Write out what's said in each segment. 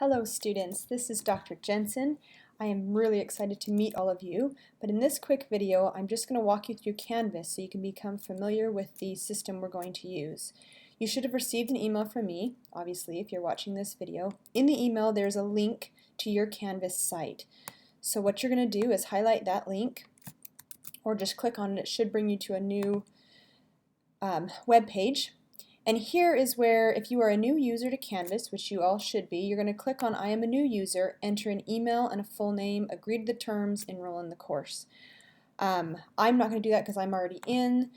Hello students, this is Dr. Jensen. I am really excited to meet all of you, but in this quick video I'm just going to walk you through Canvas so you can become familiar with the system we're going to use. You should have received an email from me, obviously if you're watching this video. In the email there's a link to your Canvas site. So what you're going to do is highlight that link or just click on it. It should bring you to a new web page. And here is where, if you are a new user to Canvas, which you all should be, you're going to click on I am a new user, enter an email and a full name, agree to the terms, enroll in the course. I'm not going to do that because I'm already in.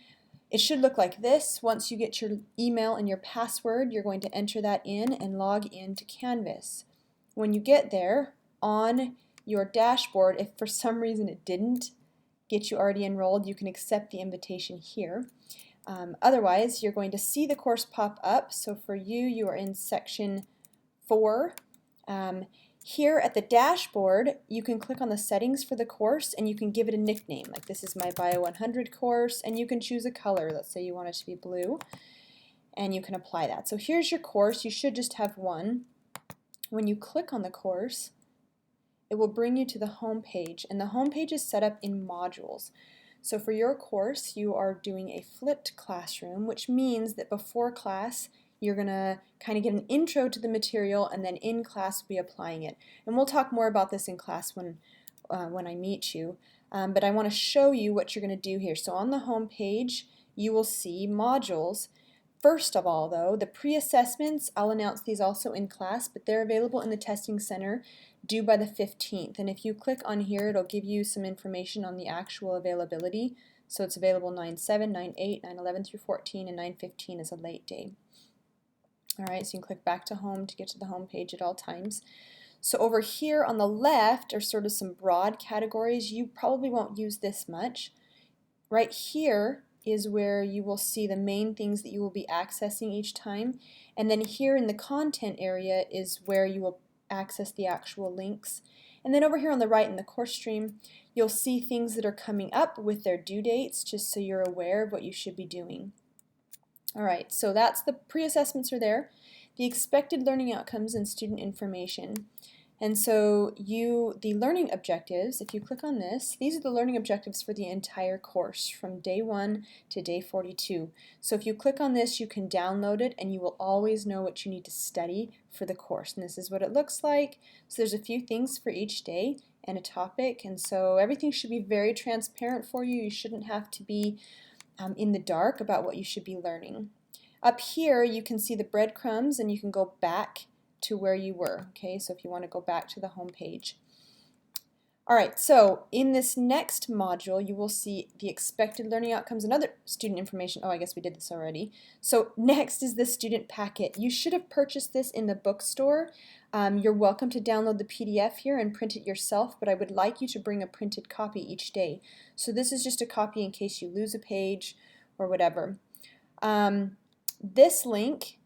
It should look like this. Once you get your email and your password, you're going to enter that in and log into Canvas. When you get there, on your dashboard, if for some reason it didn't get you already enrolled, you can accept the invitation here. Otherwise, you're going to see the course pop up. So for you, you are in section 4. Here at the dashboard, you can click on the settings for the course and you can give it a nickname. Like this is my Bio 100 course, and you can choose a color. Let's say you want it to be blue, and you can apply that. So here's your course. You should just have one. When you click on the course, it will bring you to the home page, and the home page is set up in modules. So for your course, you are doing a flipped classroom, which means that before class, you're going to kind of get an intro to the material, and then in class, we'll be applying it. And we'll talk more about this in class when I meet you. But I want to show you what you're going to do here. So on the home page, you will see modules. First of all, though, the pre-assessments, I'll announce these also in class, but they're available in the testing center due by the 15th. And if you click on here, it'll give you some information on the actual availability. So it's available 9/7, 9/8, 9/11 through 14, and 9/15 is a late day. Alright, so you can click back to home to get to the home page at all times. So over here on the left are sort of some broad categories. You probably won't use this much. Right here is where you will see the main things that you will be accessing each time. And then here in the content area is where you will access the actual links. And then over here on the right in the course stream, you'll see things that are coming up with their due dates, just so you're aware of what you should be doing. Alright, so that's the pre-assessments are there, the expected learning outcomes and student information. And so the learning objectives, if you click on this, these are the learning objectives for the entire course from day 1 to day 42. So if you click on this, you can download it and you will always know what you need to study for the course. And this is what it looks like. So there's a few things for each day and a topic, and so everything should be very transparent for you. You shouldn't have to be in the dark about what you should be learning. Up here you can see the breadcrumbs and you can go back to where you were. Okay, so if you want to go back to the home page. Alright, so in this next module you will see the expected learning outcomes and other student information. Oh, I guess we did this already. So next is the student packet. You should have purchased this in the bookstore. You're welcome to download the PDF here and print it yourself, but I would like you to bring a printed copy each day. So this is just a copy in case you lose a page or whatever. This link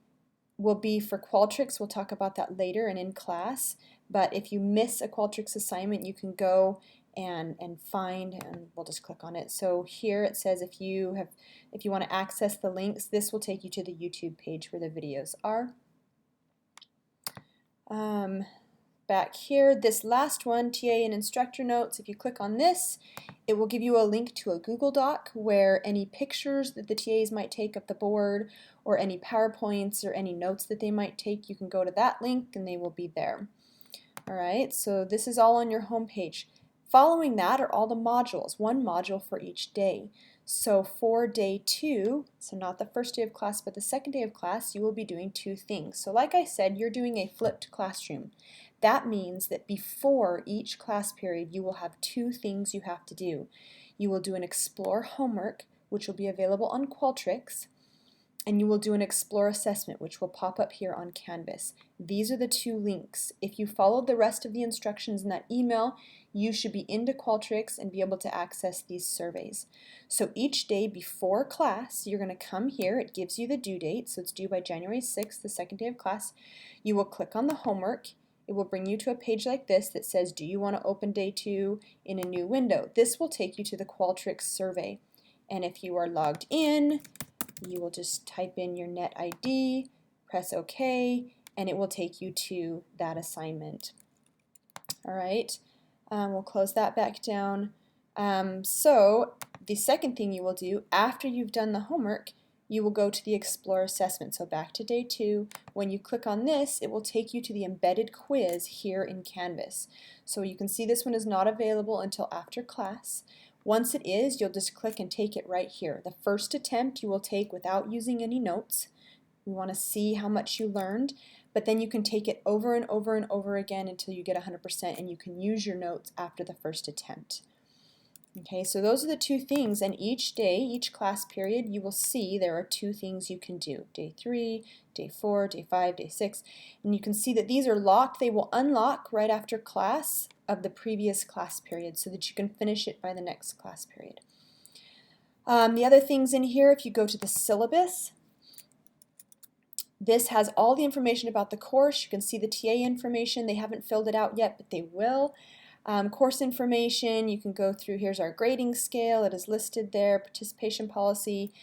will be for Qualtrics. We'll talk about that later and in class. But if you miss a Qualtrics assignment, you can go and find, and we'll just click on it. So here it says if you want to access the links, this will take you to the YouTube page where the videos are. Back here, this last one, TA and Instructor Notes, if you click on this, it will give you a link to a Google Doc where any pictures that the TAs might take of the board or any PowerPoints or any notes that they might take, you can go to that link and they will be there. Alright, so this is all on your home page. Following that are all the modules, one module for each day. So for day 2, so not the first day of class but the second day of class, you will be doing 2 things. So like I said, you're doing a flipped classroom. That means that before each class period you will have 2 things you have to do. You will do an Explore homework, which will be available on Qualtrics, and you will do an Explore assessment, which will pop up here on Canvas. These are the 2 links. If you followed the rest of the instructions in that email, you should be into Qualtrics and be able to access these surveys. So each day before class, you're going to come here. It gives you the due date, so it's due by January 6th, the second day of class. You will click on the homework. It will bring you to a page like this that says, do you want to open day 2 in a new window? This will take you to the Qualtrics survey. And if you are logged in, you will just type in your net ID, press OK, and it will take you to that assignment. All right, we'll close that back down. So the second thing you will do after you've done the homework, you will go to the Explore assessment. So back to day 2, when you click on this, it will take you to the embedded quiz here in Canvas. So you can see this one is not available until after class. Once it is, you'll just click and take it right here. The first attempt you will take without using any notes. We want to see how much you learned, but then you can take it over and over and over again until you get 100%, and you can use your notes after the first attempt. Okay, so those are the 2 things, and each day, each class period, you will see there are 2 things you can do. Day 3, day 4, day 5, day 6, and you can see that these are locked. They will unlock right after class of the previous class period so that you can finish it by the next class period. The other things in here, if you go to the syllabus, this has all the information about the course. You can see the TA information. They haven't filled it out yet, but they will. Course information, you can go through, here's our grading scale, it is listed there, participation policy.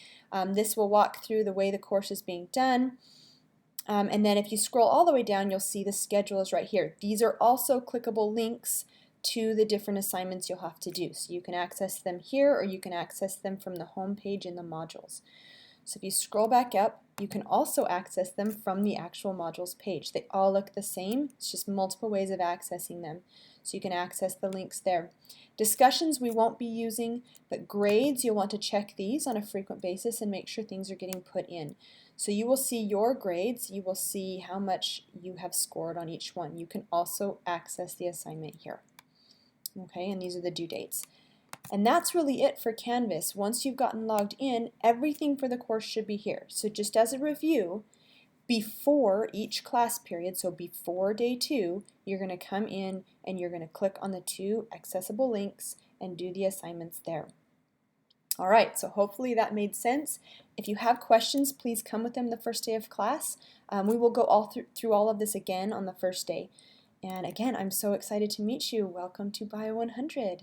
This will walk through the way the course is being done. And then if you scroll all the way down, you'll see the schedule is right here. These are also clickable links to the different assignments you'll have to do. So you can access them here, or you can access them from the home page in the modules. So if you scroll back up, you can also access them from the actual modules page. They all look the same. It's just multiple ways of accessing them. So you can access the links there. Discussions we won't be using, but grades, you'll want to check these on a frequent basis and make sure things are getting put in. So you will see your grades, you will see how much you have scored on each one. You can also access the assignment here. Okay, and these are the due dates. And that's really it for Canvas. Once you've gotten logged in, everything for the course should be here. So just as a review, before each class period, so before day 2, you're going to come in and you're going to click on the 2 accessible links and do the assignments there. Alright, so hopefully that made sense. If you have questions, please come with them the first day of class. We will go through all of this again on the first day. And again, I'm so excited to meet you. Welcome to Bio 100.